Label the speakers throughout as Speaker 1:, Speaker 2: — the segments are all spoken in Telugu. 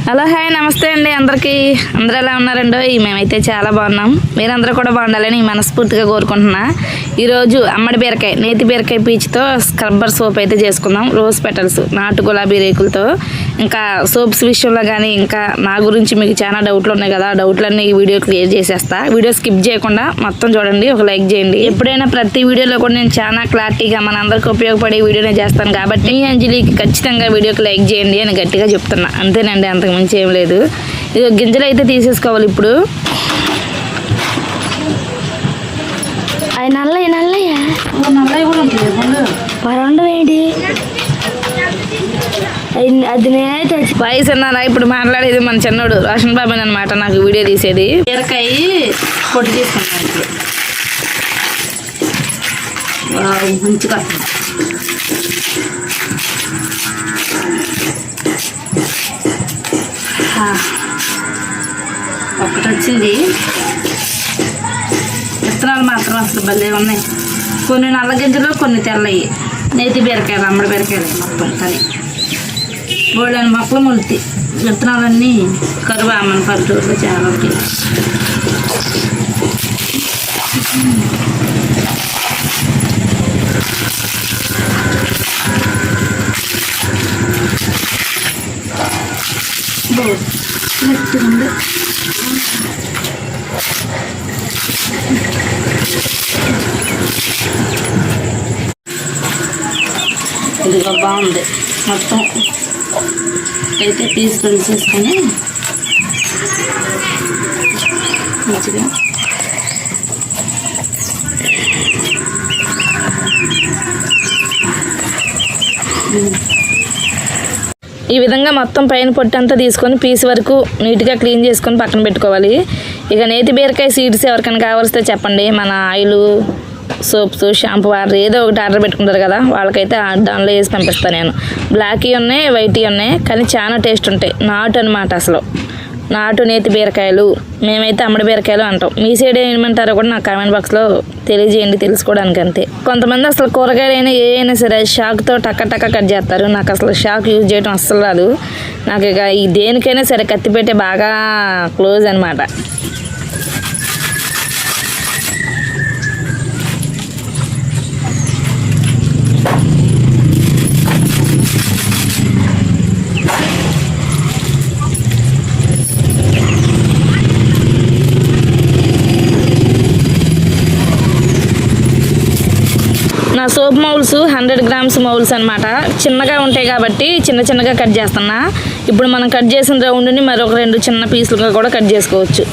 Speaker 1: హలో హాయ్ నమస్తే అండి అందరికీ. అందరూ ఎలా ఉన్నారండో? మేమైతే చాలా బాగున్నాం. మీరందరూ కూడా బాగుండాలని మనస్ఫూర్తిగా కోరుకుంటున్నా. ఈరోజు అమ్మడి బీరకాయ, నేతి బీరకాయ పీచుతో స్క్రబ్బర్ సోప్ అయితే చేసుకుందాం. రోజ్ పెటల్స్, నాటు గులాబీ రేకులతో. ఇంకా సోప్స్ విషయంలో కానీ ఇంకా నా గురించి మీకు చాలా డౌట్లు ఉన్నాయి కదా, ఆ డౌట్లన్నీ ఈ వీడియో క్లియర్ చేసేస్తా. వీడియో స్కిప్ చేయకుండా మొత్తం చూడండి, ఒక లైక్ చేయండి. ఎప్పుడైనా ప్రతి వీడియోలో కూడా నేను చాలా క్లారిటీగా మనందరికీ ఉపయోగపడే వీడియోనే చేస్తాను కాబట్టి అంజలికి ఖచ్చితంగా వీడియోకి లైక్ చేయండి అని గట్టిగా చెప్తున్నా. అంతేనండి, అంతకు మించి ఏం లేదు. ఇది గింజలు అయితే తీసేసుకోవాలి. ఇప్పుడు అది వయసు అన్నారా ఇప్పుడు మాట్లాడేది మన చిన్నోడు రోషన్ బాబు అనమాట, నాకు వీడియో తీసేది. బీరకాయ పొట్టు తీసుకున్నాను ఇప్పుడు మంచిగా. ఒకటి వచ్చింది. విత్తనాలు మాత్రం అసలు భలే ఉన్నాయి. కొన్ని నల్ల గింజలు, కొన్ని తెల్లయి. నేతి బీరకాయలు, అమ్మడి బీరకాయలు మొత్తం కానీ బోళ్ళని మొక్కలు మొలుతాయి. విత్తనాలన్నీ కరువు అమ్మని పల్లెటూరులో చాలా ఉంటాయి. ఇదిగో బాగుంది. మొత్తం అయితే తీసుకొని చేసుకొని మంచిగా ఈ విధంగా మొత్తం పైన పొట్టు అంతా తీసుకొని పీస్ వరకు నీట్గా క్లీన్ చేసుకొని పక్కన పెట్టుకోవాలి. ఇక నేతి బీరకాయ సీడ్స్ ఎవరికైనా కావాల్స్తే చెప్పండి. మన ఆయిల్, సోప్స్, షాంపూ వాటర్ ఏదో ఒకటి ఆర్డర్ పెట్టుకుంటారు కదా, వాళ్ళకైతే దానిలో వేసి పంపిస్తాను నేను. బ్లాక్ ఉన్నాయి, వైట్ ఉన్నాయి, కానీ చాలా టేస్ట్ ఉంటాయి. నాటు అనమాట, అసలు నాటు నేతి బీరకాయలు. మేమైతే అమ్మడి బీరకాయలు అంటాం. మీ సైడ్ ఏమంటారో కూడా నాకు కామెంట్ బాక్స్లో తెలియజేయండి, తెలుసుకోవడానికి. అంతే. కొంతమంది అసలు కూరగాయలైనా ఏ అయినా సరే షాక్తో టక్క కట్ చేస్తారు. నాకు అసలు షాక్ యూజ్ చేయడం అస్సలు రాదు. నాకు ఇక ఈ దేనికైనా సరే కత్తి పెట్టే బాగా క్లోజ్ అనమాట. నా సోప్ మౌల్స్ 100 గ్రామ్స్ మౌల్స్ అనమాట. చిన్నగా ఉంటాయి కాబట్టి చిన్నగా కట్ చేస్తున్నా. ఇప్పుడు మనం కట్ చేసిన రౌండ్ని మరొక 2 చిన్న పీసులుగా కూడా కట్ చేసుకోవచ్చు.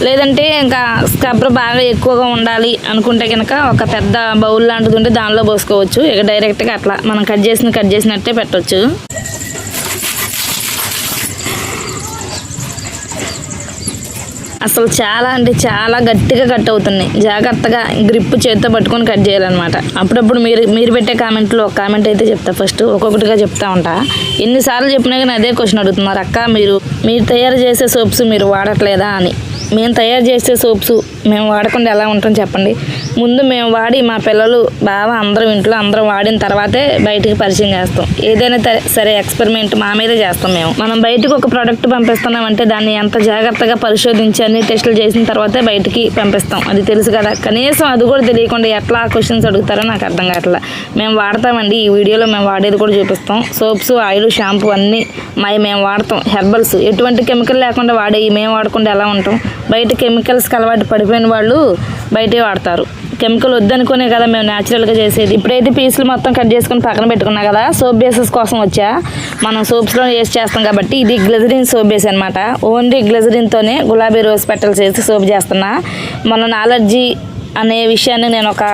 Speaker 1: లేదంటే ఇంకా స్క్రబ్బర్ బాగా ఎక్కువగా ఉండాలి అనుకుంటే కనుక ఒక పెద్ద బౌల్ లాంటిది ఉంటే దానిలో పోసుకోవచ్చు. ఇక డైరెక్ట్గా అట్లా మనం కట్ చేసినట్టే పెట్టవచ్చు. అసలు చాలా అంటే చాలా గట్టిగా కట్ అవుతున్నాయి. జాగ్రత్తగా గ్రిప్ చేత్తో పట్టుకొని కట్ చేయాలన్నమాట. అప్పుడప్పుడు మీరు పెట్టే కామెంట్లో ఒక కామెంట్ అయితే చెప్తా. ఫస్ట్ ఒక్కొక్కటిగా చెప్తా ఉంటా. ఎన్నిసార్లు చెప్పినా కానీ అదే క్వశ్చన్ అడుగుతున్నారు, అక్క మీరు తయారు చేసే సోప్స్ మీరు వాడట్లేదా అని. మేము తయారు చేసే సోప్స్ మేము వాడకుండా ఎలా ఉంటాం చెప్పండి. ముందు మేము వాడి మా పిల్లలు, బావ అందరం ఇంట్లో అందరం వాడిన తర్వాతే బయటికి పరిచయం చేస్తాం. ఏదైనా సరే ఎక్స్పెరిమెంట్ మా మీదే చేస్తాం. మనం బయటకు ఒక ప్రోడక్ట్ పంపిస్తున్నామంటే దాన్ని ఎంత జాగ్రత్తగా పరిశోధించి అన్ని టెస్టులు చేసిన తర్వాతే బయటికి పంపిస్తాం. అది తెలుసు కదా. కనీసం అది కూడా తెలియకుండా ఎట్లా క్వశ్చన్స్ అడుగుతారో నాకు అర్థం కావట్లా. మేము వాడతామండి. ఈ వీడియోలో మేము వాడేది కూడా చూపిస్తాం. సోప్స్, ఆయిల్, షాంపూ అన్నీ మేము వాడతాం. హెర్బల్స్ ఎటువంటి కెమికల్ లేకుండా వాడేవి మేము వాడకుండా ఎలా ఉంటాం. బయట కెమికల్స్కి అలవాటు పడిపోయిన వాళ్ళు బయటే వాడతారు. కెమికల్ వద్దనుకునే కదా మేము న్యాచురల్గా చేసేది. ఇప్పుడైతే పీసులు మొత్తం కట్ చేసుకుని పక్కన పెట్టుకున్నా కదా, సోప్ బేసెస్ కోసం వచ్చా. మనం సోప్స్లో వేసి చేస్తాం కాబట్టి ఇది గ్లిజరిన్ సోప్ బేస్ అనమాట. ఓన్లీ గ్లిజరిన్తోనే గులాబీ రోజ్ పెటల్స్ వేసి సోప్ చేస్తున్నా. మొన్న అలర్జీ అనే విషయాన్ని నేను ఒక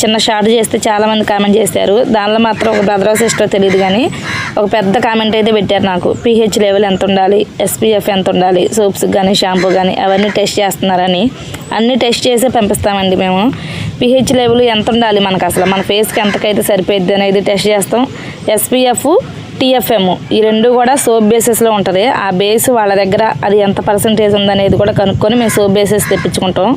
Speaker 1: చిన్న షార్ట్ చేస్తే చాలామంది కామెంట్ చేశారు. దానిలో మాత్రం ఒక బ్రదర్ సిస్టర్ తెలియదు కానీ ఒక పెద్ద కామెంట్ అయితే పెట్టారు నాకు. pH లెవెల్ ఎంత ఉండాలి, SPF ఎంత ఉండాలి, సోప్స్ కానీ షాంపూ కానీ అవన్నీ టెస్ట్ చేస్తున్నారని. అన్నీ టెస్ట్ చేసే పంపిస్తామండి మేము. pH లెవెల్ ఎంత ఉండాలి మనకు, అసలు మన ఫేస్కి ఎంతకైతే సరిపోద్ది అనేది టెస్ట్ చేస్తాం. SPF, TFM ఈ రెండు కూడా సోప్ బేసెస్లో ఉంటుంది. ఆ బేస్ వాళ్ళ దగ్గర అది ఎంత పర్సంటేజ్ ఉందనేది కూడా కనుక్కొని మేము సోప్ బేసెస్ తెప్పించుకుంటాం.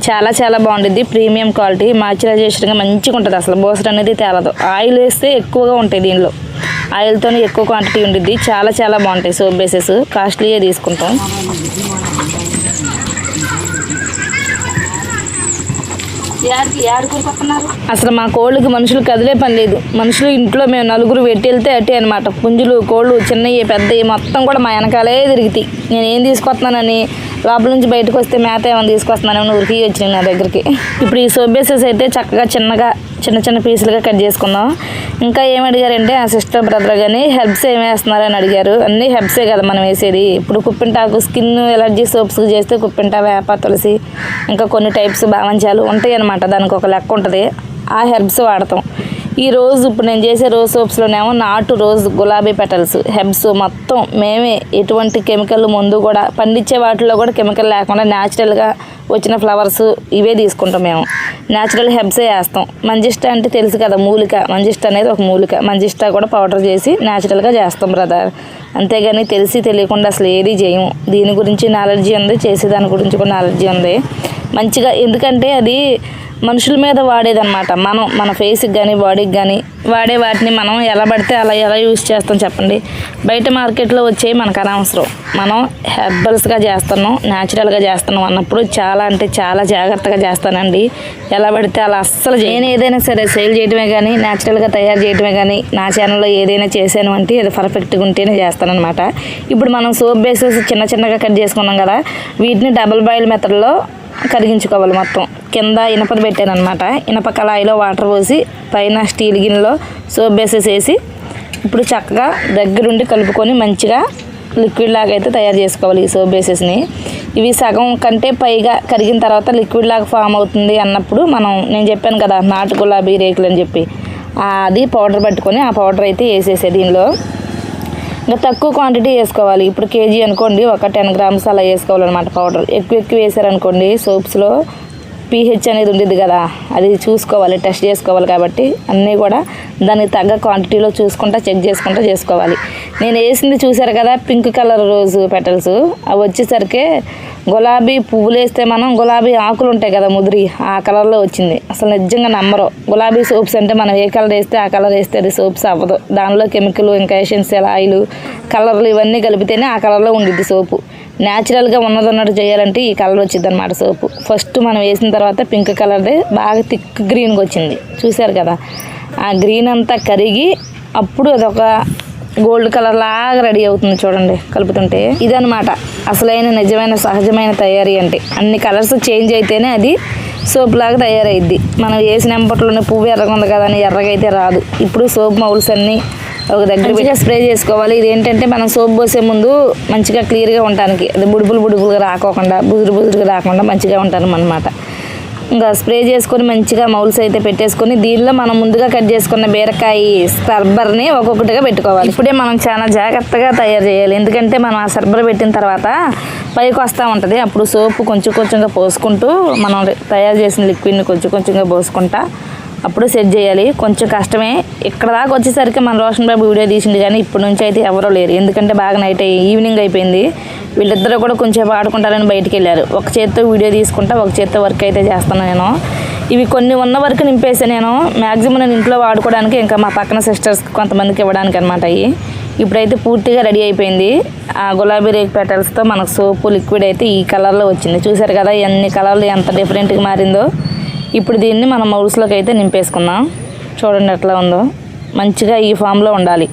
Speaker 1: చాలా చాలా బాగుంటుంది, ప్రీమియం క్వాలిటీ, మాయిశ్చరైజేషన్గా మంచిగా ఉంటుంది. అసలు బోసర్ అనేది తేలదు. ఆయిల్ వేస్తే ఎక్కువగా ఉంటాయి దీనిలో. ఆయిల్తోనే ఎక్కువ క్వాంటిటీ ఉండిద్ది. చాలా చాలా బాగుంటాయి సోప్ బేసెస్. కాస్ట్లీయే తీసుకుంటాం. అసలు మా కోళ్ళకి మనుషులు కదిలే పని లేదు. మనుషులు ఇంట్లో మేము నలుగురు పెట్టి వెళ్తే అట్టే అనమాట. పుంజులు కోళ్ళు చిన్నవి పెద్దవి మొత్తం కూడా మా వెనకాలే తిరుగుతాయి. నేను ఏం తీసుకొస్తున్నానని లోపల నుంచి బయటకు వస్తే మేత ఏమైనా తీసుకొస్తున్నానని ఉరికి వచ్చినాయి నా దగ్గరికి. ఇప్పుడు ఈ సోప్ బేసెస్ అయితే చక్కగా చిన్న చిన్న పీసులుగా కట్ చేసుకుందాం. ఇంకా ఏమి అడిగారంటే ఆ సిస్టర్ బ్రదర్ కానీ హెర్బ్స్ ఏమి వేస్తున్నారని అడిగారు. అన్నీ హెర్బ్సే కదా మనం వేసేది. ఇప్పుడు కుప్పింటాకు స్కిన్ ఎలర్జీ సోప్స్ చేస్తే కుప్పింటా, వేప, తులసి ఇంకా కొన్ని టైప్స్ బావంచాలు ఉంటాయి అనమాట. దానికి ఒక లెక్క ఉంటుంది. ఆ హెర్బ్స్ వాడతాం. ఈ రోజు ఇప్పుడు నేను చేసే రోజ్ సోప్స్లోనేమో నాటు రోజ్ గులాబీ పెటల్స్ హెర్బ్స్ మొత్తం మేమే ఎటువంటి కెమికల్ ముందు కూడా పండించే వాటిలో కూడా కెమికల్ లేకుండా న్యాచురల్గా వచ్చిన ఫ్లవర్స్ ఇవే తీసుకుంటాం. మేము న్యాచురల్ హెర్బ్సే వేస్తాం. మంజిస్టా అంటే తెలుసు కదా, మూలిక. మంజిస్టా అనేది ఒక మూలిక. మంజిస్టా కూడా పౌడర్ చేసి న్యాచురల్గా చేస్తాం బ్రదర్. అంతేగాని తెలియకుండా అసలు ఏది చేయము. దీని గురించి నాలెడ్జీ ఉంది, చేసేదాని గురించి కూడా నాలెడ్జీ ఉంది మంచిగా. ఎందుకంటే అది మనుషుల మీద వాడేదన్నమాట. మనం మన ఫేస్కి కానీ బాడీకి కానీ వాడే వాటిని మనం ఎలా పడితే అలా ఎలా యూజ్ చేస్తాం చెప్పండి. బయట మార్కెట్లో వచ్చేవి మనకు అనవసరం. మనం హెర్బల్స్గా చేస్తున్నాం, న్యాచురల్గా చేస్తున్నాం అన్నప్పుడు చాలా అంటే చాలా జాగ్రత్తగా చేస్తానండి. ఎలా పడితే అలా అస్సలు నేను ఏదైనా సరే సేల్ చేయడమే కానీ న్యాచురల్గా తయారు చేయడమే కానీ నా ఛానల్లో ఏదైనా చేశాను అంటే అది పర్ఫెక్ట్గా ఉంటేనే చేస్తానన్నమాట. ఇప్పుడు మనం సోప్ బేసెస్ చిన్నగా కట్ చేసుకున్నాం కదా, వీటిని డబుల్ బాయిల్ మెథడ్లో కరిగించుకోవాలి. మొత్తం కింద ఇనపది పెట్టాను అనమాట. ఇనప కళాయిలో వాటర్ పోసి పైన స్టీల్ గిన్నెలో సోప్ బేసెస్ వేసి ఇప్పుడు చక్కగా దగ్గరుండి కలుపుకొని మంచిగా లిక్విడ్ లాగా అయితే తయారు చేసుకోవాలి ఈ సోప్ బేసెస్ని. ఇవి సగం కంటే పైగా కరిగిన తర్వాత లిక్విడ్ లాగా ఫామ్ అవుతుంది అన్నప్పుడు నేను చెప్పాను కదా నాటు గులాబీ రేకులు అని చెప్పి, అది పౌడర్ పట్టుకొని ఆ పౌడర్ అయితే వేసేసే దీనిలో. ఇంకా తక్కువ క్వాంటిటీ వేసుకోవాలి. ఇప్పుడు కేజీ అనుకోండి, ఒక 10 grams అలా వేసుకోవాలన్నమాట పౌడర్. ఎక్కువ వేసారనుకోండి సోప్స్లో pH అనేది ఉండేది కదా, అది చూసుకోవాలి, టెస్ట్ చేసుకోవాలి. కాబట్టి అన్నీ కూడా దానికి తగ్గ క్వాంటిటీలో చెక్ చేసుకుంటూ చేసుకోవాలి. నేను వేసింది చూసారు కదా పింక్ కలర్ రోజ్ పెటల్స్, అవి వచ్చేసరికి గులాబీ పువ్వులు వేస్తే మనం గులాబీ ఆకులు ఉంటాయి కదా ముదిరి, ఆ కలర్లో వచ్చింది. అసలు నిజంగా నమ్మరు. గులాబీ సోప్స్ అంటే మనం ఏ కలర్ వేస్తే ఆ కలర్ వేస్తే అది సోప్స్ అవ్వదు. దానిలో కెమికల్ ఇంకా ఎసెన్షియల్ ఆయిల్ కలర్లు ఇవన్నీ కలిపితేనే ఆ కలర్లో ఉండిద్ది సోపు. న్యాచురల్గా ఉన్నట్టు చేయాలంటే ఈ కలర్ వచ్చింది అనమాట సోపు. ఫస్ట్ మనం వేసిన తర్వాత పింక్ కలర్ది బాగా థిక్ గ్రీన్గా వచ్చింది చూసారు కదా. ఆ గ్రీన్ అంతా కరిగి అప్పుడు అదొక గోల్డ్ కలర్ లాగా రెడీ అవుతుంది చూడండి కలుపుతుంటే. ఇదనమాట అసలైన నిజమైన సహజమైన తయారీ అంటే. అన్ని కలర్స్ చేంజ్ అయితేనే అది సోప్ లాగా తయారైద్ది. మనం వేసిన ఎంపట్లోనే పువ్వు ఎర్రగా ఉంది కదా అని ఎర్రగా అయితే రాదు. ఇప్పుడు సోప్ మౌల్స్ అన్నీ ఒక దగ్గర స్ప్రే చేసుకోవాలి. ఇది ఏంటంటే మనం సోప్ పోసే ముందు మంచిగా క్లియర్గా ఉండడానికి, అది బుడుబులుగా రాకోకుండా బుదురుగా రాకుండా మంచిగా ఉంటాను అన్నమాట. ఇంకా స్ప్రే చేసుకొని మంచిగా మౌల్స్ అయితే పెట్టేసుకొని దీనిలో మనం ముందుగా కట్ చేసుకున్న బీరకాయ సర్బర్ని ఒక్కొక్కటిగా పెట్టుకోవాలి. ఇప్పుడే మనం చాలా జాగ్రత్తగా తయారు చేయాలి. ఎందుకంటే మనం ఆ సర్బర్ పెట్టిన తర్వాత పైకి వస్తూ ఉంటుంది. అప్పుడు సోపు కొంచెంగా పోసుకుంటూ మనం తయారు చేసిన లిక్విడ్ని కొంచెంగా పోసుకుంటా అప్పుడు సెట్ చేయాలి. కొంచెం కష్టమే. ఇక్కడ దాకా వచ్చేసరికి మన రోషన్ బాబు వీడియో తీసింది కానీ ఇప్పటి నుంచి అయితే ఎవరో లేరు. ఎందుకంటే బాగా ఈవినింగ్ అయిపోయింది. వీళ్ళిద్దరూ కూడా కొంచెం ఆడుకుంటారని బయటికి వెళ్ళారు. ఒక చేత్తో వీడియో తీసుకుంటా, ఒక చేత్తో వర్క్ అయితే చేస్తాను నేను. ఇవి కొన్ని ఉన్న వరకు నింపేసి నేను మ్యాక్సిమం నేను ఇంట్లో వాడుకోవడానికి, ఇంకా మా పక్కన సిస్టర్స్కి కొంతమందికి ఇవ్వడానికి అనమాట. ఇప్పుడైతే పూర్తిగా రెడీ అయిపోయింది. ఆ గులాబీ రేక్ పెటల్స్తో మనకు సోపు లిక్విడ్ అయితే ఈ కలర్లో వచ్చింది. చూసారు కదా ఎన్ని కలర్లు ఎంత డిఫరెంట్గా మారిందో. ఇప్పుడు దీన్ని మనం మౌల్స్లోకి అయితే నింపేసుకుందాం. చూడండి ఎట్లా ఉందో. మంచిగా ఈ ఫామ్లో ఉండాలి.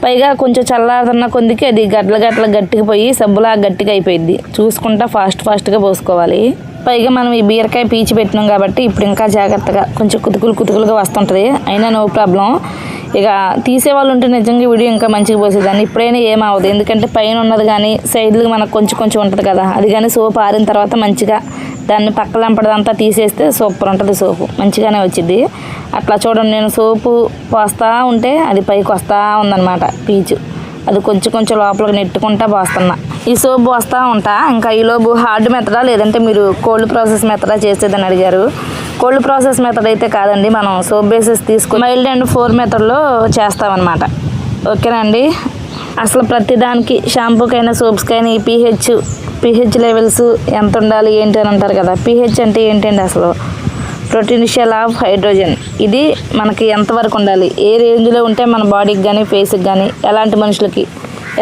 Speaker 1: పైగా కొంచెం చల్లారుతున్న కొద్దికి అది గట్ల గట్టిగా పోయి సబ్బులా గట్టిగా అయిపోయింది. చూసుకుంటా ఫాస్ట్గా పోసుకోవాలి. పైగా మనం ఈ బీరకాయ పీచి పెట్టినాం కాబట్టి ఇప్పుడు ఇంకా జాగ్రత్తగా కొంచెం కుతుకులుగా వస్తుంటుంది. అయినా నో ప్రాబ్లం. ఇక తీసేవాళ్ళు ఉంటే నిజంగా వీడియో ఇంకా మంచిగా పోసేదాన్ని. ఇప్పుడైనా ఏమవుతుంది, ఎందుకంటే పైన ఉన్నది కానీ సైడ్లు మనకు కొంచెం ఉంటుంది కదా, అది కానీ సోపు ఆరిన తర్వాత మంచిగా దాన్ని పక్కలంపడంతా తీసేస్తే సూపర్ ఉంటుంది. సోపు మంచిగానే వచ్చింది. అట్లా చూడండి నేను సోపు పోస్తూ ఉంటే అది పైకి వస్తూ ఉందన్నమాట పీచు. అది కొంచెం లోపలికి నెట్టుకుంటా పోస్తున్నా. ఈ సోప్ పోస్తూ ఉంటా. ఇంకా ఈలోపు హార్డ్ మెథడా లేదంటే మీరు కోల్డ్ ప్రాసెస్ మెథడా చేసేదని అడిగారు. కోల్డ్ ప్రాసెస్ మెథడ్ అయితే కాదండి, మనం సోప్ బేసెస్ తీసుకుని మైల్డ్ అండ్ 4 మెథడ్లో చేస్తామన్నమాట. ఓకేనా అండి. అసలు ప్రతిదానికి షాంపూకైనా సోప్స్కైనా ఈ pH లెవెల్స్ ఎంత ఉండాలి ఏంటి అని అంటారు కదా. pH అంటే ఏంటండి అసలు పొటెన్షియల్ ఆఫ్ హైడ్రోజన్. ఇది మనకి ఎంతవరకు ఉండాలి, ఏ రేంజ్లో ఉంటే మన బాడీకి కానీ ఫేస్కి కానీ ఎలాంటి మనుషులకి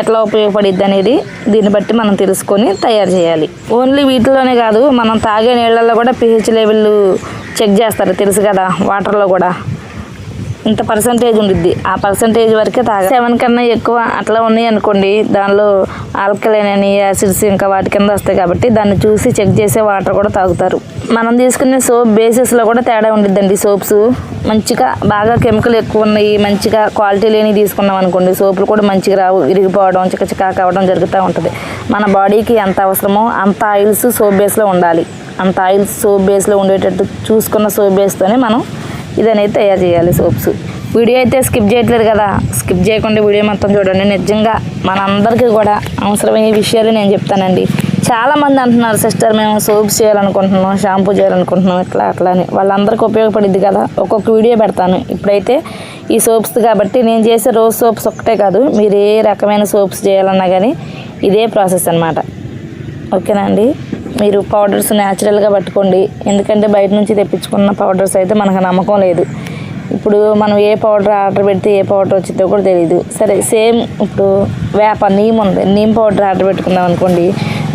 Speaker 1: ఎట్లా ఉపయోగపడిద్ది అనేది దీన్ని బట్టి మనం తెలుసుకొని తయారు చేయాలి. ఓన్లీ వీటిలోనే కాదు, మనం తాగే నీళ్ళల్లో కూడా pH లెవెల్ చెక్ చేస్తారు తెలుసు కదా. వాటర్లో కూడా ఇంత పర్సంటేజ్ ఉండిద్ది, ఆ పర్సంటేజ్ వరకే తాగాలి. 7 కన్నా ఎక్కువ అట్లా ఉన్నాయి అనుకోండి, దానిలో ఆల్కలైన్ అని యాసిడ్స్ ఇంకా వాటి కింద వస్తాయి కాబట్టి దాన్ని చూసి చెక్ చేసే వాటర్ కూడా తాగుతారు. మనం తీసుకునే సోప్ బేసెస్లో కూడా తేడా ఉండిద్దండి. సోప్స్ మంచిగా బాగా కెమికల్ ఎక్కువ ఉన్నాయి, మంచిగా క్వాలిటీ లేని తీసుకున్నాం అనుకోండి, సోపులు కూడా మంచిగా రావు, విరిగిపోవడం చికచికా కావడం జరుగుతూ ఉంటుంది. మన బాడీకి ఎంత అవసరమో అంత ఆయిల్స్ సోప్ బేస్లో ఉండాలి. అంత ఆయిల్స్ సోప్ బేస్లో ఉండేటట్టు చూసుకున్న సోప్ బేస్తోనే మనం ఇదనేది తయారు చేయాలి సోప్స్. వీడియో అయితే స్కిప్ చేయట్లేదు కదా, స్కిప్ చేయకుండా వీడియో మొత్తం చూడండి. నిజంగా మనందరికీ కూడా అవసరమయ్యే విషయాలు నేను చెప్తానండి. చాలామంది అంటున్నారు, సిస్టర్ మేము సోప్స్ చేయాలనుకుంటున్నాం, షాంపూ చేయాలనుకుంటున్నాం, అట్లా అని. వాళ్ళందరికీ ఉపయోగపడిద్ది కదా, ఒక్కొక్క వీడియో పెడతాను. ఇప్పుడైతే ఈ సోప్స్ కాబట్టి నేను చేసే రోజ్ సోప్స్ ఒక్కటే కాదు, మీరు ఏ రకమైన సోప్స్ చేయాలన్నా కానీ ఇదే ప్రాసెస్ అన్నమాట. ఓకేనా అండి. మీరు పౌడర్స్ న్యాచురల్గా పట్టుకోండి, ఎందుకంటే బయట నుంచి తెప్పించుకున్న పౌడర్స్ అయితే మనకు నమ్మకం లేదు. ఇప్పుడు మనం ఏ పౌడర్ ఆర్డర్ పెడితే ఏ పౌడర్ వచ్చిందో కూడా తెలియదు. సరే సేమ్ ఇప్పుడు నీమ్ ఉంది, నీమ్ పౌడర్ ఆర్డర్ పెట్టుకుందాం అనుకోండి,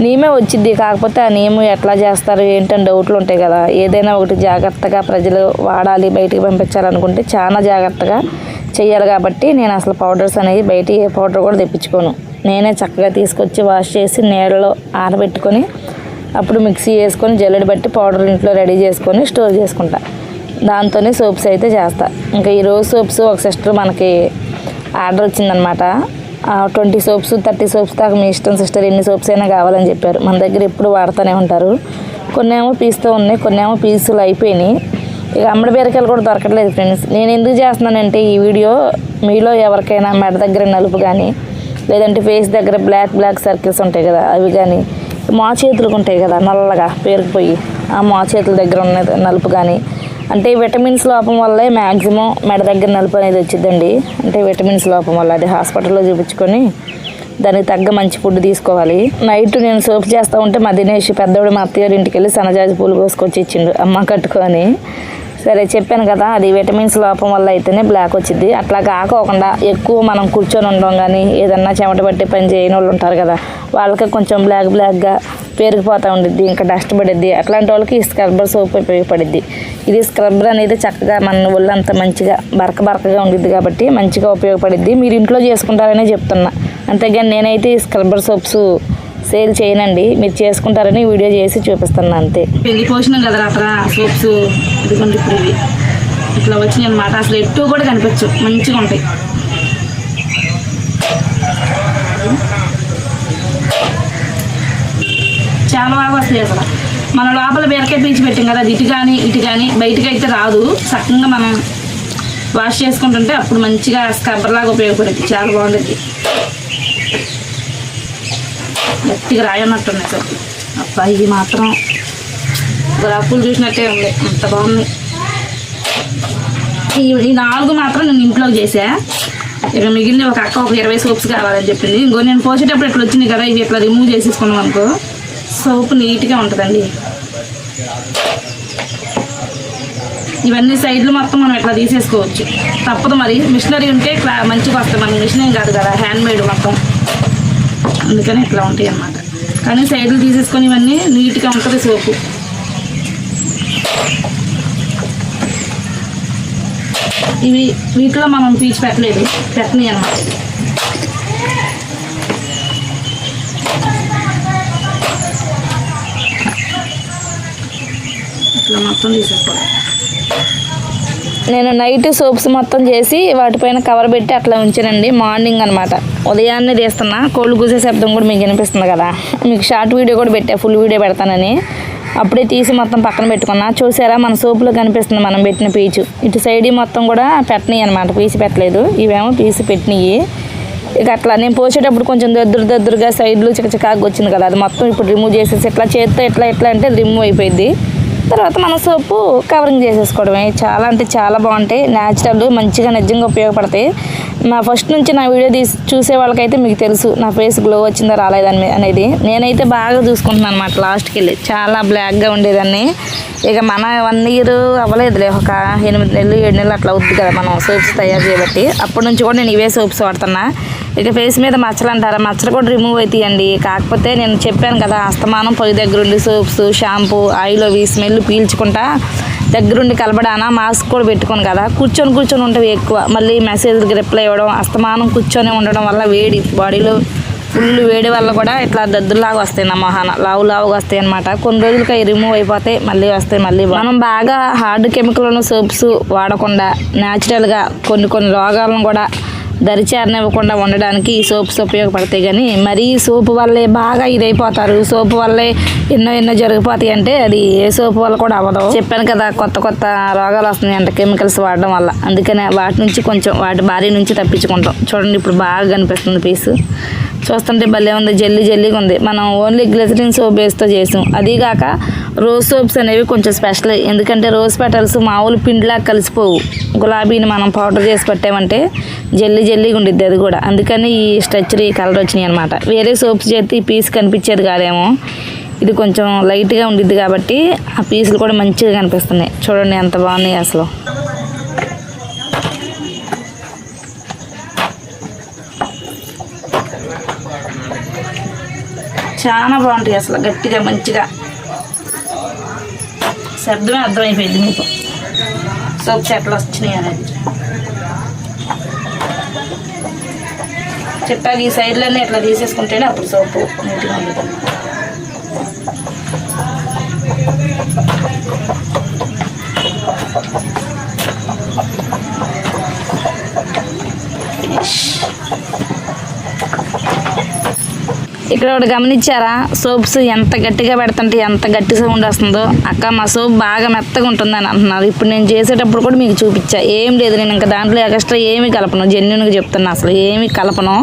Speaker 1: నీమే వచ్చింది. కాకపోతే ఆ నీము ఎట్లా చేస్తారు ఏంటని డౌట్లు ఉంటాయి కదా. ఏదైనా ఒకటి జాగ్రత్తగా ప్రజలు వాడాలి, బయటికి పంపించాలనుకుంటే చాలా జాగ్రత్తగా చేయాలి. కాబట్టి నేను అసలు పౌడర్స్ అనేవి బయట ఏ పౌడర్ కూడా తెప్పించుకోను. నేనే చక్కగా తీసుకొచ్చి వాష్ చేసి నీళ్ళలో ఆరబెట్టుకొని అప్పుడు మిక్సీ వేసుకొని జల్లెడ బట్టి పౌడర్ ఇంట్లో రెడీ చేసుకొని స్టోర్ చేసుకుంటా. దాంతోనే సోప్స్ అయితే చేస్తా. ఇంకా ఈ రోజ్ సోప్స్ ఒక సిస్టర్ మనకి ఆర్డర్ వచ్చిందనమాట. 20 సోప్స్ 30 సోప్స్ దాకా మీ ఇష్టం సిస్టర్, ఎన్ని సోప్స్ అయినా కావాలని చెప్పారు. మన దగ్గర ఎప్పుడు వాడుతూనే ఉంటారు. కొన్ని ఏమో పీస్తో ఉన్నాయి, కొన్ని ఏమో పీసులు అయిపోయినాయి. ఇక అమ్మడి బీరకాయలు కూడా దొరకట్లేదు ఫ్రెండ్స్. నేను ఎందుకు చేస్తున్నానంటే ఈ వీడియో మీలో ఎవరికైనా మెడ దగ్గర నలుపు కానీ, లేదంటే ఫేస్ దగ్గర బ్లాక్ సర్కిల్స్ ఉంటాయి కదా అవి కానీ, మా చేతులకు ఉంటాయి కదా నల్లగా పేరుకుపోయి, ఆ మా చేతుల దగ్గర ఉన్న నలుపు కానీ, అంటే విటమిన్స్ లోపం వల్లే మ్యాక్సిమం మెడ దగ్గర నలుపు అనేది వచ్చిందండి. అంటే విటమిన్స్ లోపం వల్ల అది హాస్పిటల్లో చూపించుకొని దానికి తగ్గ మంచి ఫుడ్ తీసుకోవాలి. నైట్ నేను సోప్ చేస్తూ ఉంటే మా దినేష్ పెద్దవాడు మా అత్తగారి ఇంటికి వెళ్ళి సన్నజాజి పూలు కోసుకొచ్చి ఇచ్చిండు అమ్మ కట్టుకొని. సరే చెప్పాను కదా, అది విటమిన్స్ లోపం వల్ల అయితేనే బ్లాక్ వచ్చింది. అట్లా కాకోకుండా ఎక్కువ మనం కూర్చొని ఉండడం కానీ, ఏదన్నా చెమట పట్టి పని చేయని వాళ్ళు ఉంటారు కదా, వాళ్ళకి కొంచెం బ్లాక్గా పేరుకుపోతూ ఉండిద్ది, ఇంకా డస్ట్ పడిద్ది. అట్లాంటి వాళ్ళకి ఈ స్క్రబ్బర్ సోప్ ఉపయోగపడిద్ది. ఇది స్క్రబ్బర్ అనేది చక్కగా మన ఒళ్ళంతా మంచిగా బరకగా ఉండిద్ది కాబట్టి మంచిగా ఉపయోగపడిద్ది. మీరు ఇంట్లో చేసుకుంటారనే చెప్తున్నా, అంతేగాని నేనైతే ఈ స్క్రబ్బర్ సోప్స్ సేల్ చేయనండి. మీరు చేసుకుంటారని వీడియో చేసి చూపిస్తాను అంతే. పెళ్లి పోషణం కదా అక్కడ సోప్స్ ఇదిగోండి. ఇప్పుడు ఇవి ఇట్లా వచ్చినాయి అనమాట. అసలు ఎక్కువ కూడా కనిపించు, మంచిగా ఉంటాయి. చాలా బాగా వస్తాయి. అసలు మన లోపల బీరకాయ పీచి పెట్టాం కదా, అది ఇటు కానీ బయటకు అయితే రాదు. చక్కగా మనం వాష్ చేసుకుంటుంటే అప్పుడు మంచిగా స్క్రబ్బర్ లాగా ఉపయోగపడుతుంది. చాలా బాగుంటుంది. గట్టిగా రాయన్నట్టున్నాయి సార్. అబ్బా ఇది మాత్రం గులాబీలు చూసినట్టే ఉంది, అంత బాగున్నాయి. ఈ 4 మాత్రం నేను ఇంట్లో చేసా. ఇక మిగిలిన ఒక అక్క ఒక 20 సోప్స్ కావాలని చెప్పింది. ఇంకో నేను పోసేటప్పుడు ఇట్లా వచ్చినాయి కదా, ఇవి ఇట్లా రిమూవ్ చేసేసుకున్నాం అనుకో సోప్ నీట్గా ఉంటుందండి. ఇవన్నీ సైడ్లు మొత్తం మనం ఇట్లా తీసేసుకోవచ్చు, తప్పదు. మరి మిషనరీ ఉంటే మంచిగా వస్తాయి. మన మిషన్ ఏం కాదు కదా, హ్యాండ్మేడ్ మొత్తం, అందుకని ఇట్లా ఉంటాయి అన్నమాట. కానీ సైడ్లు తీసేసుకొని ఇవన్నీ నీట్గా ఉంటుంది సోపు. వీటిలో మనం పీచు పెట్టని అన్నమాట. ఇట్లా మొత్తం తీసేసుకోవాలి. నేను నైట్ సోప్స్ మొత్తం చేసి వాటిపైన కవర్ పెట్టి అట్లా ఉంచానండి. మార్నింగ్ అనమాట, ఉదయాన్నే తీస్తున్నా. కోళ్ళు కూసే శబ్దం కూడా మీకు వినిపిస్తుంది కదా. మీకు షార్ట్ వీడియో కూడా పెట్టా, ఫుల్ వీడియో పెడతానని. అప్పుడే తీసి మొత్తం పక్కన పెట్టుకున్నా. చూసారా మన సోపులో కనిపిస్తుంది మనం పెట్టిన పీచు. ఇటు సైడ్ మొత్తం కూడా పెట్టినాయి అనమాట, పీసు పెట్టలేదు. ఇవేమో పీసు పెట్టినాయి. ఇక అట్లా నేను పోసేటప్పుడు కొంచెం దద్దురుగా సైడ్లు చికచికాగా వచ్చింది కదా, అది మొత్తం ఇప్పుడు రిమూవ్ చేసేసి ఇట్లా చేత్తో ఎట్లా అంటే అది రిమూవ్ అయిపోయింది. తర్వాత మన సోపు కవరింగ్ చేసేసుకోవడమే. చాలా అంటే చాలా బాగుంటాయి, న్యాచురల్, మంచిగా నిజంగా ఉపయోగపడతాయి. నా ఫస్ట్ నుంచి నా వీడియో చూసే వాళ్ళకైతే మీకు తెలుసు నా ఫేస్ గ్లో వచ్చిందా రాలేదని అనేది. నేనైతే బాగా చూసుకుంటున్నాను అనమాట. లాస్ట్కి వెళ్ళి చాలా బ్లాక్గా ఉండేదాన్ని. ఇక మన 1 year అవ్వలేదులే, ఒక 8 నెలలు 7 నెలలు అట్లా అవుతుంది కదా మనం సోప్స్ తయారు చేయబట్టి. అప్పటి నుంచి కూడా నేను ఇవే సోప్స్ వాడుతున్నా. ఇక ఫేస్ మీద మచ్చలు అంటారా, మచ్చలు కూడా రిమూవ్ అవుతాయండి. కాకపోతే నేను చెప్పాను కదా, అస్తమానం పొయ్యి దగ్గరుండి సోప్స్ షాంపూ ఆయిల్ అవి స్మెల్ పీల్చుకుంటా దగ్గరుండి కలపడానా మాస్క్ కూడా పెట్టుకోను కదా, కూర్చొని ఉంటవి ఎక్కువ. మళ్ళీ మెసేజ్కి రిప్లై ఇవ్వడం, అస్తమానం కూర్చొని ఉండడం వల్ల వేడి బాడీలో ఫుల్ వేడి వల్ల కూడా ఇట్లా దద్దులాగా వస్తాయి, నా మొహాన లావుగా వస్తాయి అనమాట. కొన్ని రోజులకి అవి రిమూవ్ అయిపోతాయి, మళ్ళీ వస్తాయి. మళ్ళీ మనం బాగా హార్డ్ కెమికల్ ఉన్న సోప్స్ వాడకుండా న్యాచురల్గా కొన్ని రోగాలను కూడా దరిచేరనివ్వకుండా ఉండడానికి ఈ సోప్స్ ఉపయోగపడతాయి. కానీ మరీ సోపు వల్లే బాగా ఇదైపోతారు, సోపు వల్లే ఎన్నో జరిగిపోతాయి అంటే అది ఏ సోపు వల్ల కూడా అవ్వదు. చెప్పాను కదా, కొత్త రోగాలు వస్తున్నాయి అంట కెమికల్స్ వాడడం వల్ల. అందుకనే వాటి నుంచి కొంచెం వాటి బారి నుంచి తప్పించుకుంటాం. చూడండి ఇప్పుడు బాగా కనిపిస్తుంది పీసు, చూస్తుంటే భలే ఉంది, జల్లీగా ఉంది. మనం ఓన్లీ గ్లిజరిన్ సోప్ బేస్తో చేసాం. అదీగాక రోజ్ సోప్స్ అనేవి కొంచెం స్పెషల్, ఎందుకంటే రోజ్ పెటల్స్ మామూలు పిండిలా కలిసిపోవు. గులాబీని మనం పౌడర్ చేసి పెట్టామంటే జల్లీగా ఉండిద్ది అది కూడా. అందుకని ఈ స్ట్రక్చర్ ఈ కలర్ వచ్చినాయి అనమాట. వేరే సోప్స్ చేస్తే ఈ పీస్ కనిపించేది కాదేమో, ఇది కొంచెం లైట్గా ఉండిద్ది కాబట్టి ఆ పీసులు కూడా మంచిగా కనిపిస్తున్నాయి. చూడండి ఎంత బాగున్నాయి అసలు. చాలా బాగుంటాయి అసలు, గట్టిగా మంచిగా శబ్దమే అర్థమైపోయింది మీకు సోప్స్ ఎట్లా వచ్చినాయి అనేది. చెప్పాక ఈ సైడ్లన్నీ ఎట్లా తీసేసుకుంటేనే అప్పుడు సోపు నీట్గా ఉంటుంది. ఇక్కడ ఒకటి గమనించారా, సోప్స్ ఎంత గట్టిగా పెడుతుంటే ఎంత గట్టి సౌండ్ వస్తుందో. అక్క మా సోప్ బాగా మెత్తగా ఉంటుందని అంటున్నారు. ఇప్పుడు నేను చేసేటప్పుడు కూడా మీకు చూపించా, ఏం లేదు నేను ఇంకా దాంట్లో ఎక్స్ట్రా ఏమీ కలపను, జెన్యున్గా చెప్తున్నా, అసలు ఏమీ కలపను.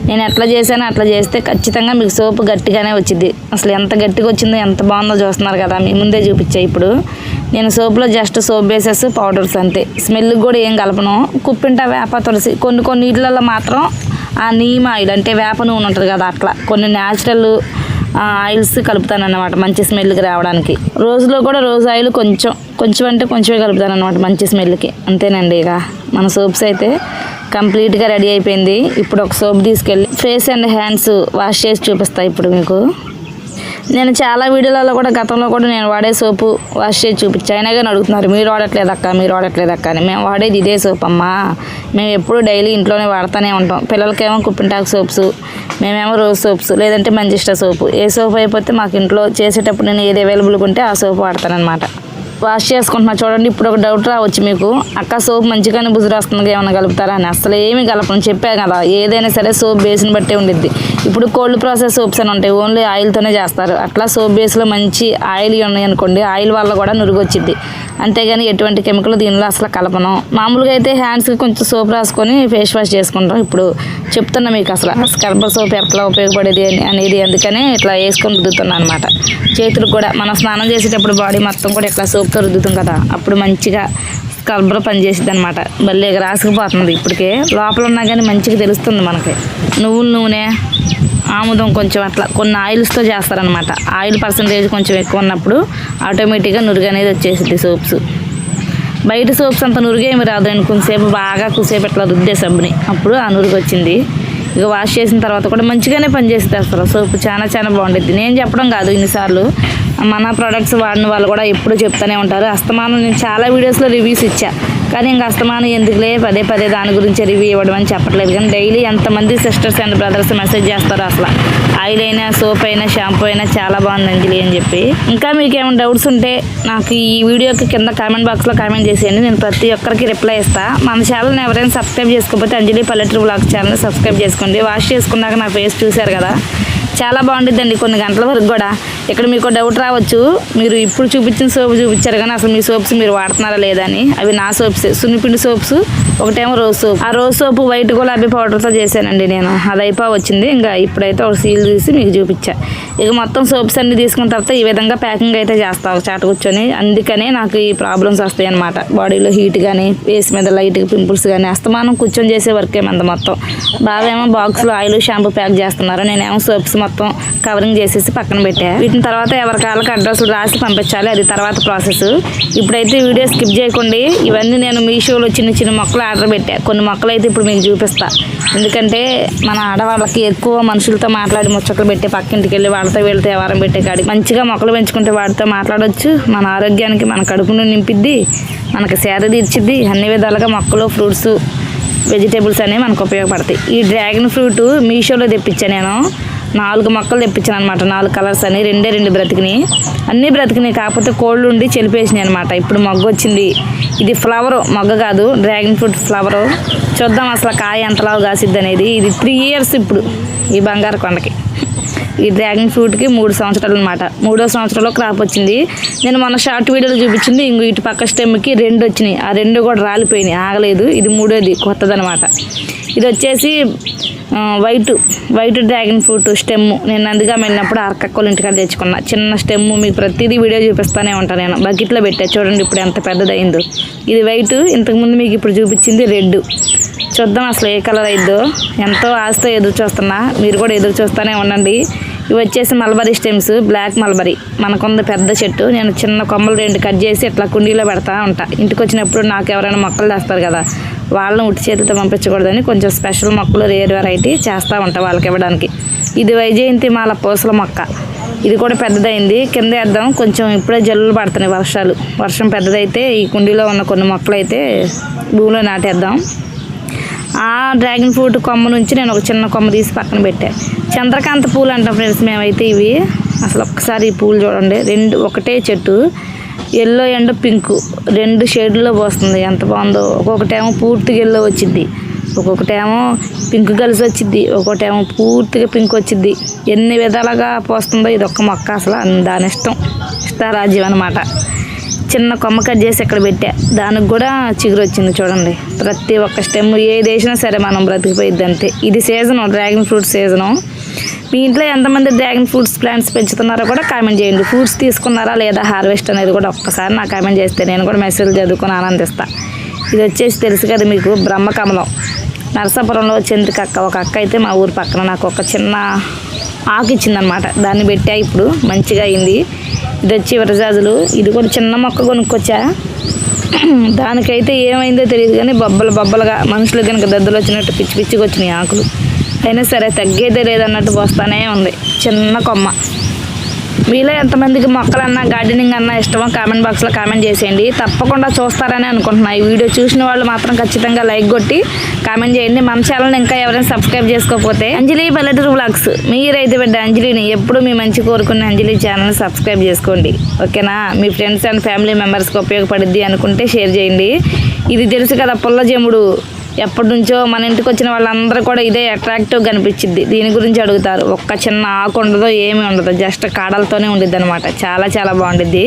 Speaker 1: నేను ఎట్లా చేశానో అట్లా చేస్తే ఖచ్చితంగా మీకు సోపు గట్టిగానే వచ్చింది. అసలు ఎంత గట్టిగా వచ్చిందో ఎంత బాగుందో చూస్తున్నారు కదా, మీ ముందే చూపించా. ఇప్పుడు నేను సోప్లో జస్ట్ సోప్ బేసెస్ పౌడర్స్ అంతే, స్మెల్కి కూడా ఏం కలపను. కుప్పింట వేప తులసి కొన్ని నీళ్ళల్లో మాత్రం ఆ నీమ్ ఆయిల్ అంటే వేప నూనె ఉంటుంది కదా, అట్లా కొన్ని న్యాచురల్ ఆయిల్స్ కలుపుతాను అన్నమాట మంచి స్మెల్కి రావడానికి. రోజులో కూడా రోజ్ ఆయిల్ కొంచెం అంటే కొంచెమే కలుపుతాను అన్నమాట మంచి స్మెల్కి. అంతేనండి, ఇక మన సోప్స్ అయితే కంప్లీట్గా రెడీ అయిపోయింది. ఇప్పుడు ఒక సోప్ తీసుకెళ్ళి ఫేస్ అండ్ హ్యాండ్స్ వాష్ చేసి చూపిస్తాను ఇప్పుడు మీకు. నేను చాలా వీడియోలలో కూడా గతంలో కూడా నేను వాడే సోపు వాష్ చేసి చూపించా, అయినా కానీ అడుగుతున్నారు మీరు వాడట్లేదక్క అని. మేము వాడేది ఇదే సోప్ అమ్మా, మేము ఎప్పుడు డైలీ ఇంట్లోనే వాడుతూనే ఉంటాం. పిల్లలకేమో కుప్పింటాకు సోప్స్, మేమేమో రోజ్ సోప్స్, లేదంటే మంజిస్టా సోపు. ఏ సోప్ అయిపోతే మాకు ఇంట్లో చేసేటప్పుడు నేను ఏది అవైలబుల్గా ఉంటే ఆ సోపు వాడతానమాట. వాష్ చేసుకుంటున్నా చూడండి. ఇప్పుడు ఒక డౌట్ రావచ్చు మీకు, అక్క సోప్ మంచిగానే బుజురు వస్తుంది ఏమైనా కలుపుతారా అని. అసలు ఏమి కలపను, చెప్పా కదా, ఏదైనా సరే సోప్ బేస్ని బట్టే ఉండిద్ది. ఇప్పుడు కోల్డ్ ప్రాసెస్ సోప్స్ అని ఉంటాయి, ఓన్లీ ఆయిల్తోనే చేస్తారు. అట్లా సోప్ బేస్లో మంచి ఆయిల్ ఉన్నాయి అనుకోండి, ఆయిల్ వల్ల కూడా నురుగు వచ్చింది. అంతేగాని ఎటువంటి కెమికల్ దీనిలో అసలు కలపను. మామూలుగా అయితే హ్యాండ్స్కి కొంచెం సోప్ రాసుకొని ఫేస్ వాష్ చేసుకుంటాం. ఇప్పుడు చెప్తున్నా మీకు అసలు స్క్రబ్బర్ సోప్ ఎట్లా ఉపయోగపడేది అనేది, అందుకని ఇట్లా వేసుకొని రుద్దుతున్నాను అనమాట. చేతులకు కూడా మనం స్నానం చేసేటప్పుడు బాడీ మొత్తం కూడా ఇట్లా సోప్తో రుద్దుతాం కదా, అప్పుడు మంచిగా స్క్రబ్బర్ పనిచేసిద్ది అనమాట. మళ్ళీ రాసుకుపోతుంది. ఇప్పటికే లోపల ఉన్నా కానీ మంచిగా తెలుస్తుంది మనకి. నువ్వుల నూనె, ఆముదం కొంచెం అట్లా కొన్ని ఆయిల్స్తో చేస్తారనమాట. ఆయిల్ పర్సంటేజ్ కొంచెం ఎక్కువ ఉన్నప్పుడు ఆటోమేటిక్గా నురుగు అనేది వచ్చేసింది సోప్స్. బయట సోప్స్ అంత నురుగేమి రాదు, నేను కూసేపు ఇట్లా రుద్దే సబ్బుని, అప్పుడు ఆ నురుగు వచ్చింది. ఇక వాష్ చేసిన తర్వాత కూడా మంచిగానే పనిచేస్తుంది అసలు సోప్, చాలా బాగుంటుంది. నేను చెప్పడం కాదు, ఇన్నిసార్లు మన ప్రోడక్ట్స్ వాడిన వాళ్ళు కూడా ఎప్పుడు చెప్తూనే ఉంటారు. అస్తమానం నేను చాలా వీడియోస్లో రివ్యూస్ ఇచ్చా, కానీ ఇంకా అస్తమానం ఎందుకులే పదే దాని గురించి రివ్యూ ఇవ్వడం అని చెప్పట్లేదు. కానీ డైలీ ఎంతమంది సిస్టర్స్ అండ్ బ్రదర్స్ మెసేజ్ చేస్తారు అసలు ఆయిల్ అయినా సోప్ అయినా షాంపూ అయినా చాలా బాగుంది అంజలి అని చెప్పి. ఇంకా మీకు ఏమైనా డౌట్స్ ఉంటే నాకు ఈ వీడియోకి కింద కామెంట్ బాక్స్లో కామెంట్ చేసేయండి, నేను ప్రతి ఒక్కరికి రిప్లై ఇస్తాను. మన ఛానల్ని ఎవరైనా సబ్స్క్రైబ్ చేసుకోకపోతే అంజలి పల్లెటూరు బ్లాగ్ ఛానల్ని సబ్స్క్రైబ్ చేసుకోండి. వాష్ చేసుకున్నాక నా ఫేస్ చూశారు కదా, చాలా బాగుంటుందండి కొన్ని గంటల వరకు కూడా. ఇక్కడ మీకు డౌట్ రావచ్చు, మీరు ఇప్పుడు చూపించిన సోప్ చూపించారు కానీ అసలు మీ సోప్స్ మీరు వాడుతున్నారా లేదా అని. అవి నా సోప్స్, సున్నిపిండి సోప్స్, ఒకటేమో రోజ్ సోప్. ఆ రోజ్ సోప్ వైట్ గులాబీ పౌడర్తో చేశానండి నేను. అది వచ్చింది. ఇంకా ఇప్పుడైతే ఒక సీల్ తీసి మీకు చూపించా. ఇక మొత్తం సోప్స్ అన్ని తీసుకున్న తర్వాత ఈ విధంగా ప్యాకింగ్ అయితే చేస్తాం చాట కూర్చొని. అందుకనే నాకు ఈ ప్రాబ్లమ్స్ వస్తాయి అనమాట. బాడీలో హీట్ కానీ, ఫేస్ మీద లైట్గా పింపుల్స్ కానీ, అస్తమానం కూర్చొని చేసే వర్కే మంద మొత్తం. బావేమో బాక్స్లో ఆయిల్ షాంపూ ప్యాక్ చేస్తున్నారు, నేనేమో సోప్స్ మొత్తం కవరింగ్ చేసేసి పక్కన పెట్టా. వీటిని తర్వాత ఎవరి కాళ్ళకి అడ్రస్లు రాసి పంపించాలి, అది తర్వాత ప్రాసెస్. ఇప్పుడైతే వీడియో స్కిప్ చేయకండి. ఇవన్నీ నేను మీషోలో చిన్న చిన్న మొక్కలు ఆర్డర్ పెట్టా. కొన్ని మొక్కలు అయితే ఇప్పుడు మీకు చూపిస్తా. ఎందుకంటే మన ఆడవాళ్ళకి ఎక్కువ మనుషులతో మాట్లాడి ముచ్చట్లు పెట్టే, పక్కింటికి వెళ్ళి వాళ్ళతో వీళ్ళతో వ్యవహారం పెట్టే కాడికి మంచిగా మొక్కలు పెంచుకుంటే వాటితో మాట్లాడవచ్చు. మన ఆరోగ్యానికి, మన కడుపును నింపిద్ది, మనకి సేద తీర్చిద్ది. అన్ని విధాలుగా మొక్కలు, ఫ్రూట్స్, వెజిటేబుల్స్ అనేవి మనకు ఉపయోగపడతాయి. ఈ డ్రాగన్ ఫ్రూట్ మీషోలో తెప్పించాను నేను. 4 మొక్కలు తెప్పించాను అనమాట. 4 కలర్స్ అని, 2 బ్రతికినాయి. అన్నీ బ్రతికినాయి, కాకపోతే కోళ్ళు ఉండి చెలిపేసినాయి అనమాట. ఇప్పుడు మొగ్గ వచ్చింది. ఇది ఫ్లవర్, మొగ్గ కాదు, డ్రాగన్ ఫ్రూట్ ఫ్లవరు. చూద్దాం అసలు కాయ ఎంతలాగా కాసిద్ది అనేది. ఇది 3 years ఇప్పుడు ఈ బంగారు కొండకి. ఈ డ్రాగన్ ఫ్రూట్కి 3 సంవత్సరాలు అనమాట. 3వ సంవత్సరంలో క్రాప్ వచ్చింది. నేను మన షార్ట్ వీడియోలో చూపించింది. ఇంకో ఇటు పక్క స్టెమ్కి 2 వచ్చినాయి. ఆ 2 కూడా రాలిపోయినాయి, ఆగలేదు. ఇది 3వది, కొత్తదనమాట. ఇది వచ్చేసి వైట్ డ్రాగన్ ఫ్రూట్ స్టెమ్. నేను అందుగా వెళ్ళినప్పుడు అరకక్కలు ఇంటికాడ తెచ్చుకున్నా. చిన్న స్టెమ్, మీకు ప్రతిదీ వీడియో చూపిస్తూనే ఉంటాను నేను. బకెట్లో పెట్టా చూడండి ఇప్పుడు ఎంత పెద్దదైందో. ఇది వైట్, ఇంతకుముందు మీకు ఇప్పుడు చూపించింది రెడ్. చూద్దాం అసలు ఏ కలర్ అయిద్దో. ఎంతో ఆశతో ఎదురు చూస్తున్నా, మీరు కూడా ఎదురు చూస్తూనే ఉండండి. ఇవి వచ్చేసి మల్బరీ స్టెమ్స్, బ్లాక్ మల్బరీ. మనకుంది పెద్ద చెట్టు. నేను చిన్న కొమ్మలు 2 కట్ చేసి ఇట్లా కుండీలో పెడతా ఉంటా. ఇంటికి వచ్చినప్పుడు నాకు ఎవరైనా మొక్కలు తెస్తారు కదా, వాళ్ళని ఉట్టి చేతులతో పంపించకూడదని కొంచెం స్పెషల్ మొక్కలు, రేర్ వెరైటీ చేస్తూ ఉంటా వాళ్ళకి ఇవ్వడానికి. ఇది వైజయంతి మాల పూసల మొక్క. ఇది కూడా పెద్దదైంది. కింద వేద్దాం, కొంచెం ఇప్పుడే జల్లులు పడుతున్నాయి వర్షాలు. వర్షం పెద్దదైతే ఈ కుండీలో ఉన్న కొన్ని మొక్కలు అయితే భూమిలో నాటేద్దాం. ఆ డ్రాగన్ ఫ్రూట్ కొమ్మ నుంచి నేను ఒక చిన్న కొమ్మ తీసి పక్కన పెట్టా. చంద్రకాంత పూలు అంటాం ఫ్రెండ్స్ మేమైతే ఇవి. అసలు ఒక్కసారి ఈ పూలు చూడండి, ఒకటే చెట్టు, ఎల్లో అండ్ పింక్ 2 షేడ్లో పోస్తుంది. ఎంత బాగుందో. ఒక్కొక్కటేమో పూర్తిగా ఎల్లో వచ్చిద్ది, ఒక్కొక్కటేమో పింక్ కలిసి వచ్చిద్ది, ఒక్కొక్కటేమో పూర్తిగా పింక్ వచ్చిద్ది. ఎన్ని విధాలుగా పోస్తుందో ఇది ఒక్క మొక్క. అసలు దాని ఇష్టారాజ్యం అనమాట. చిన్న కొమ్మ కట్ చేసి ఇక్కడ పెట్టా, దానికి కూడా చిగురు వచ్చింది చూడండి. ప్రతి ఒక్క స్టెమ్ ఏది వేసినా సరే మనం బ్రతికిపోయిద్ది అంతే. ఇది సీజను, డ్రాగన్ ఫ్రూట్ సీజను. మీ ఇంట్లో ఎంతమంది డ్రాగన్ ఫ్రూట్స్ ప్లాంట్స్ పెంచుతున్నారో కూడా కామెంట్ చేయండి. ఫ్రూట్స్ తీసుకున్నారా లేదా, హార్వెస్ట్ అనేది కూడా ఒక్కసారి నాకు కామెంట్ చేస్తే నేను కూడా మెసేజ్ చదువుకొని ఆనందిస్తాను. ఇది వచ్చేసి తెలుసు కదా మీకు, బ్రహ్మకమలం. నరసాపురంలో చంద్రిక అక్క, ఒక అక్క అయితే మా ఊరు పక్కన నాకు ఒక చిన్న ఆకు ఇచ్చిందనమాట. దాన్ని పెట్టా, ఇప్పుడు మంచిగా అయింది. ఇది వచ్చి విరజాజులు. ఇది కూడా చిన్న మొక్క కొనుక్కొచ్చా. దానికైతే ఏమైందో తెలియదు కానీ బొబ్బలుగా మనుషులు కనుక దద్దులు వచ్చినట్టు పిచ్చి పిచ్చిగా వచ్చినాయి ఆకులు. అయినా సరే తగ్గేదే లేదన్నట్టు పోస్తానే ఉంది. చిన్న కొమ్మ. మీలో ఎంతమందికి మొక్కలన్నా గార్డెనింగ్ అన్నా ఇష్టమో కామెంట్ బాక్స్లో కామెంట్ చేసేయండి. తప్పకుండా చూస్తారని అనుకుంటున్నా. ఈ వీడియో చూసిన వాళ్ళు మాత్రం ఖచ్చితంగా లైక్ కొట్టి కామెంట్ చేయండి. మన ఛానల్ ఇంకా ఎవరైనా సబ్స్క్రైబ్ చేసుకోకపోతే అంజలి పల్లెటూరు వ్లాగ్స్, మీరైతే బిడ్డ అంజలిని ఎప్పుడు మీ మంచి కోరుకునే అంజలి ఛానల్ సబ్స్క్రైబ్ చేసుకోండి, ఓకేనా? మీ ఫ్రెండ్స్ అండ్ ఫ్యామిలీ మెంబర్స్కి ఉపయోగపడుద్ది అనుకుంటే షేర్ చేయండి. ఇది తెలుసు కదా పుల్ల జెముడు, ఎప్పటి నుంచో మన ఇంటికి వచ్చిన వాళ్ళందరూ కూడా ఇదే అట్రాక్టివ్గా కనిపించింది. దీని గురించి అడుగుతారు. ఒక్క చిన్న ఆకు ఉండదో, ఏమీ ఉండదు, జస్ట్ కాడలతోనే ఉండిద్ది అనమాట. చాలా చాలా బాగుండిద్ది.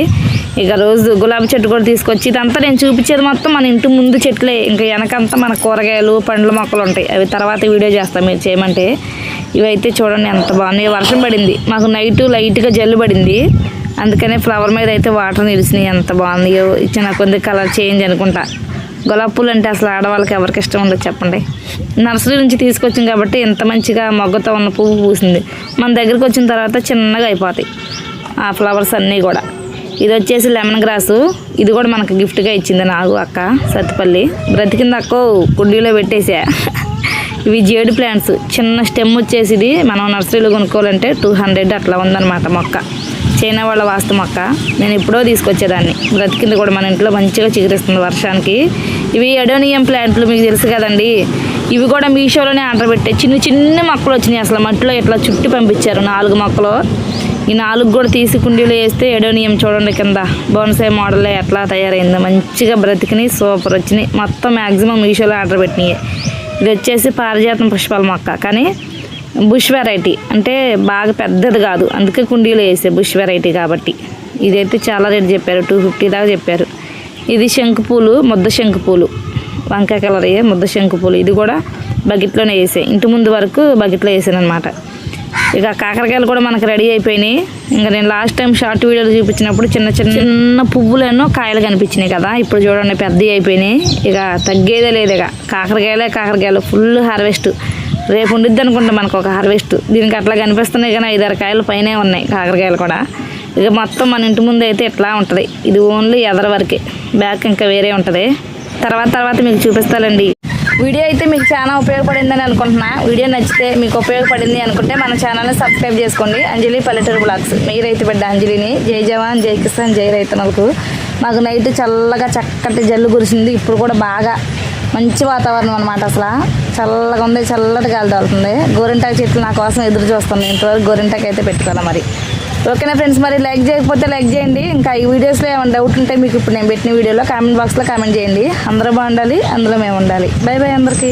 Speaker 1: ఇక రోజు గులాబీ చెట్టు కూడా తీసుకొచ్చి, ఇదంతా నేను చూపించేది మొత్తం మన ఇంటి ముందు చెట్లే. ఇంకా వెనకంతా మన కూరగాయలు, పండ్ల మొక్కలు ఉంటాయి. అవి తర్వాత వీడియో చేస్తాం మీరు చేయమంటే. ఇవైతే చూడండి ఎంత బాగున్నాయి. వర్షం పడింది మాకు, నైట్ లైట్గా జల్లు పడింది, అందుకనే ఫ్లవర్ మీద అయితే వాటర్ నిలిచినాయి. ఎంత బాగున్నాయో. ఇచ్చిన కొద్ది కలర్ చేంజ్ అనుకుంటా. గులాబీ పూలు అంటే అసలు ఆడవాళ్ళకి ఎవరికి ఇష్టం ఉండదు చెప్పండి. నర్సరీ నుంచి తీసుకొచ్చింది కాబట్టి ఎంత మంచిగా మొగ్గతో ఉన్న పువ్వు పూసింది. మన దగ్గరికి వచ్చిన తర్వాత చిన్నగా అయిపోతాయి ఆ ఫ్లవర్స్ అన్నీ కూడా. ఇది వచ్చేసి లెమన్ గ్రాసు. ఇది కూడా మనకు గిఫ్ట్గా ఇచ్చింది నాకు అక్క సత్తుపల్లి. బ్రతికింది అక్కో, కుండీలో పెట్టేసా. ఇవి జేడు ప్లాంట్స్. చిన్న స్టెమ్ వచ్చేసి ఇది మనం నర్సరీలో కొనుక్కోవాలంటే 200 అట్లా ఉందన్నమాట మొక్క. చైనా వాళ్ళ వాస్తు మొక్క. నేను ఎప్పుడో తీసుకొచ్చేదాన్ని. బ్రతికింది కూడా మన ఇంట్లో మంచిగా చిగురిస్తుంది వర్షానికి. ఇవి అడోనియం ప్లాంట్లు, మీకు తెలుసు కదండి. ఇవి కూడా మీషోలోనే ఆర్డర్ పెట్టాయి. చిన్న మొక్కలు వచ్చినాయి. అసలు మట్టిలో ఇట్లా చుట్టి పంపించారు 4 మొక్కలు. ఈ 4 కూడా తీసి కుండీలో వేస్తే అడోనియం చూడండి కింద బోన్సాయి మోడల్లో ఎట్లా తయారైందో. మంచిగా బ్రతికినాయి, సూపర్ వచ్చినాయి. మొత్తం మ్యాక్సిమం మీషోలో ఆర్డర్ పెట్టినాయి. ఇది వచ్చేసి పారిజాతం పుష్పాల మొక్క. కానీ బుష్ వెరైటీ అంటే బాగా పెద్దది కాదు, అందుకే కుండీలో వేసే బుష్ వెరైటీ కాబట్టి. ఇదైతే చాలా రేట్ చెప్పారు, 250 దాకా చెప్పారు. ఇది శంకుపూలు, ముద్ద శంకుపూలు, వంకాయ కలర్ అయ్యే ముద్ద శంకుపూలు. ఇది కూడా బకెట్లోనే వేసాయి, ఇంటి ముందు వరకు బకెట్లో వేసాను అనమాట. ఇక కాకరకాయలు కూడా మనకు రెడీ అయిపోయినాయి. ఇంకా నేను లాస్ట్ టైం షార్ట్ వీడియోలు చూపించినప్పుడు చిన్న చిన్న పువ్వులు కాయలు కనిపించినాయి కదా, ఇప్పుడు చూడండి పెద్దవి అయిపోయినాయి. ఇక తగ్గేదే లేదు, ఇక కాకరకాయలు ఫుల్ హార్వెస్ట్. రేపు ఉండిద్ది అనుకుంటా మనకు ఒక హార్వెస్ట్. దీనికి అట్లా కనిపిస్తున్నాయి కానీ 5-6 కాయలు పైనే ఉన్నాయి కాకరకాయలు కూడా. ఇక మొత్తం మన ఇంటి ముందు అయితే ఇట్లా ఉంటుంది. ఇది ఓన్లీ ఎదర వరకే, బ్యాక్ ఇంకా వేరే ఉంటుంది. తర్వాత మీకు చూపిస్తానండి. వీడియో అయితే మీకు చాలా ఉపయోగపడిందని అనుకుంటున్నా. వీడియో నచ్చితే మీకు ఉపయోగపడింది అనుకుంటే మన ఛానల్ని సబ్స్క్రైబ్ చేసుకోండి. అంజలి పల్లెటూరు బ్లాగ్స్. మీ రైతు బిడ్డ అంజలిని. జై జవాన్, జై కిసాన్, జై రైతన్నలకు. మాకు నైట్ చల్లగా చక్కటి జల్లు కురిసింది. ఇప్పుడు కూడా బాగా మంచి వాతావరణం అనమాట. అసలు చల్లగా ఉంది, చల్లటి గాలి తగులుతుంది. గోరింటాకు చెట్లు నా కోసం ఎదురు చూస్తుంది. ఇంతవరకు గోరింటాకు అయితే పెట్టుకోవాలి మరి. ఓకేనా ఫ్రెండ్స్, మరి లైక్ చేయకపోతే లైక్ చేయండి. ఇంకా ఈ వీడియోస్లో ఏమైనా డౌట్ ఉంటే మీకు ఇప్పుడు నేను పెట్టిన వీడియోలో కామెంట్ బాక్స్లో కామెంట్ చేయండి. అందరూ బాగుండాలి, అందులో మేము ఉండాలి. బై అందరికీ.